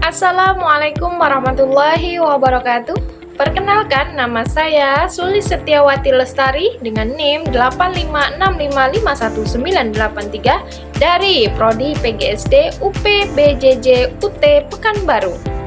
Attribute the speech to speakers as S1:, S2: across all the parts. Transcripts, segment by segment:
S1: Assalamualaikum warahmatullahi wabarakatuh. Perkenalkan, nama saya Sulis Setiawati Lestari dengan NIM 856551983 dari Prodi PGSD UP BJJ UT Pekanbaru.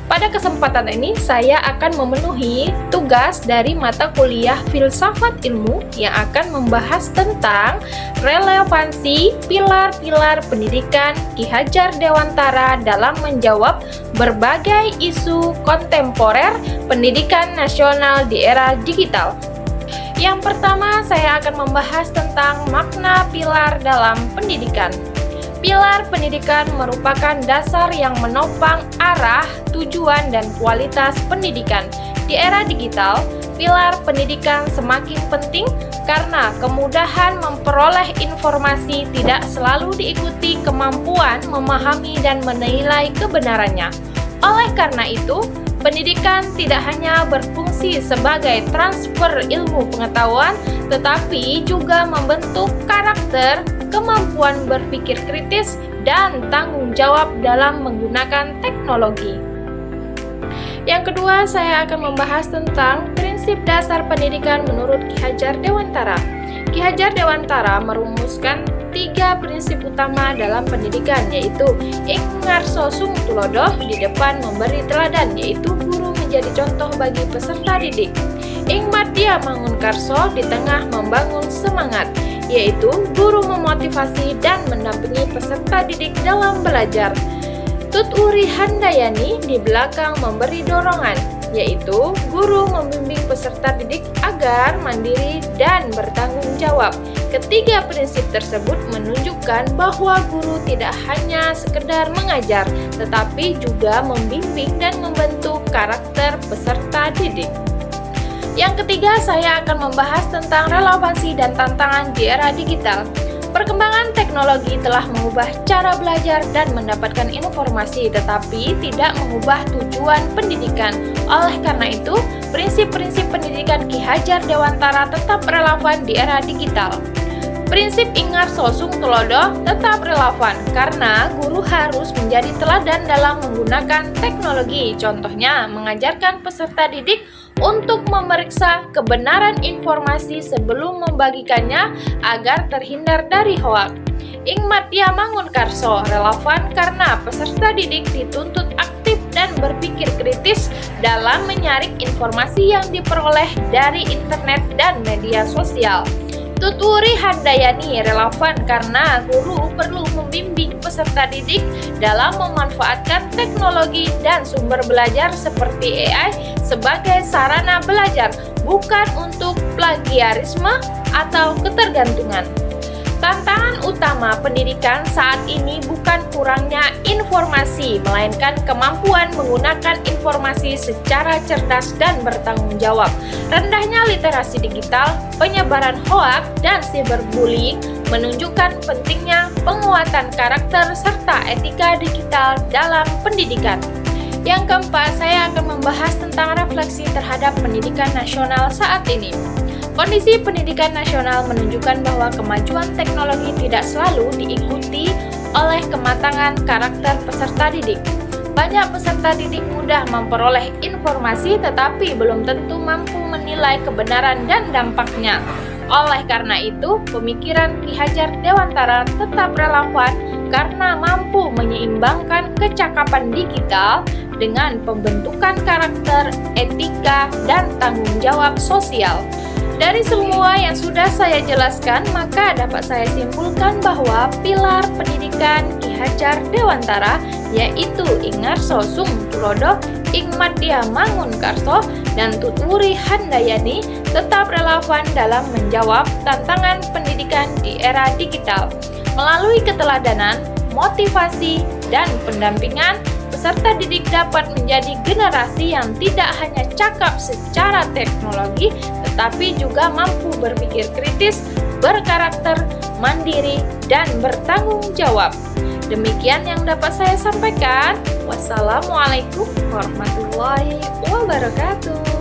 S1: Pada kesempatan ini, saya akan memenuhi tugas dari mata kuliah Filsafat Ilmu yang akan membahas tentang relevansi pilar-pilar pendidikan Ki Hajar Dewantara dalam menjawab berbagai isu kontemporer pendidikan nasional di era digital. Yang pertama, saya akan membahas tentang makna pilar dalam pendidikan. Pilar pendidikan merupakan dasar yang menopang arah, tujuan, dan kualitas pendidikan. Di era digital, pilar pendidikan semakin penting karena kemudahan memperoleh informasi tidak selalu diikuti kemampuan memahami dan menilai kebenarannya. Oleh karena itu, pendidikan tidak hanya berfungsi sebagai transfer ilmu pengetahuan, tetapi juga membentuk karakter, kemampuan berpikir kritis, dan tanggung jawab dalam menggunakan teknologi. Yang kedua, saya akan membahas tentang prinsip dasar pendidikan menurut Ki Hajar Dewantara. Ki Hajar Dewantara merumuskan 3 prinsip utama dalam pendidikan, yaitu Ingarso Sung Tulodo, di depan memberi teladan, yaitu guru menjadi contoh bagi peserta didik. Ingmadya Mangunkarso, di tengah membangun semangat, yaitu guru memotivasi dan mendampingi peserta didik dalam belajar. Tuturi Handayani, di belakang memberi dorongan, yaitu guru membimbing peserta didik agar mandiri dan bertanggung jawab. Ketiga prinsip tersebut menunjukkan bahwa guru tidak hanya sekedar mengajar, tetapi juga membimbing dan membentuk karakter peserta didik. Yang ketiga, saya akan membahas tentang relevansi dan tantangan di era digital. Perkembangan teknologi telah mengubah cara belajar dan mendapatkan informasi, tetapi tidak mengubah tujuan pendidikan. Oleh karena itu, prinsip-prinsip pendidikan Ki Hajar Dewantara tetap relevan di era digital. Prinsip Ingarso Sung Tulodo tetap relevan karena guru harus menjadi teladan dalam menggunakan teknologi. Contohnya, mengajarkan peserta didik untuk memeriksa kebenaran informasi sebelum membagikannya agar terhindar dari hoak. Ingmadya Mangunkarso relevan karena peserta didik dituntut aktif dan berpikir kritis dalam menyaring informasi yang diperoleh dari internet dan media sosial. Tuturi Handayani relevan karena guru perlu membimbing peserta didik dalam memanfaatkan teknologi dan sumber belajar seperti AI sebagai sarana belajar, bukan untuk plagiarisme atau ketergantungan. Tantangan utama pendidikan saat ini bukan kurangnya informasi, melainkan kemampuan menggunakan informasi secara cerdas dan bertanggung jawab. Rendahnya literasi digital, penyebaran hoak, dan cyberbullying menunjukkan pentingnya penguatan karakter serta etika digital dalam pendidikan. Yang keempat, saya akan membahas tentang refleksi terhadap pendidikan nasional saat ini. Kondisi pendidikan nasional menunjukkan bahwa kemajuan teknologi tidak selalu diikuti oleh kematangan karakter peserta didik. Banyak peserta didik mudah memperoleh informasi tetapi belum tentu mampu menilai kebenaran dan dampaknya. Oleh karena itu, pemikiran Ki Hajar Dewantara tetap relevan karena mampu menyeimbangkan kecakapan digital dengan pembentukan karakter, etika, dan tanggung jawab sosial. Dari semua yang sudah saya jelaskan, maka dapat saya simpulkan bahwa pilar pendidikan Ki Hajar Dewantara, yaitu Ingarso Sung Tulodo, Ingmadya Mangunkarso, dan Tuturi Handayani tetap relevan dalam menjawab tantangan pendidikan di era digital. Melalui keteladanan, motivasi, dan pendampingan, peserta didik dapat menjadi generasi yang tidak hanya cakap secara teknologi, tetapi juga mampu berpikir kritis, berkarakter, mandiri, dan bertanggung jawab. Demikian yang dapat saya sampaikan. Wassalamualaikum warahmatullahi wabarakatuh.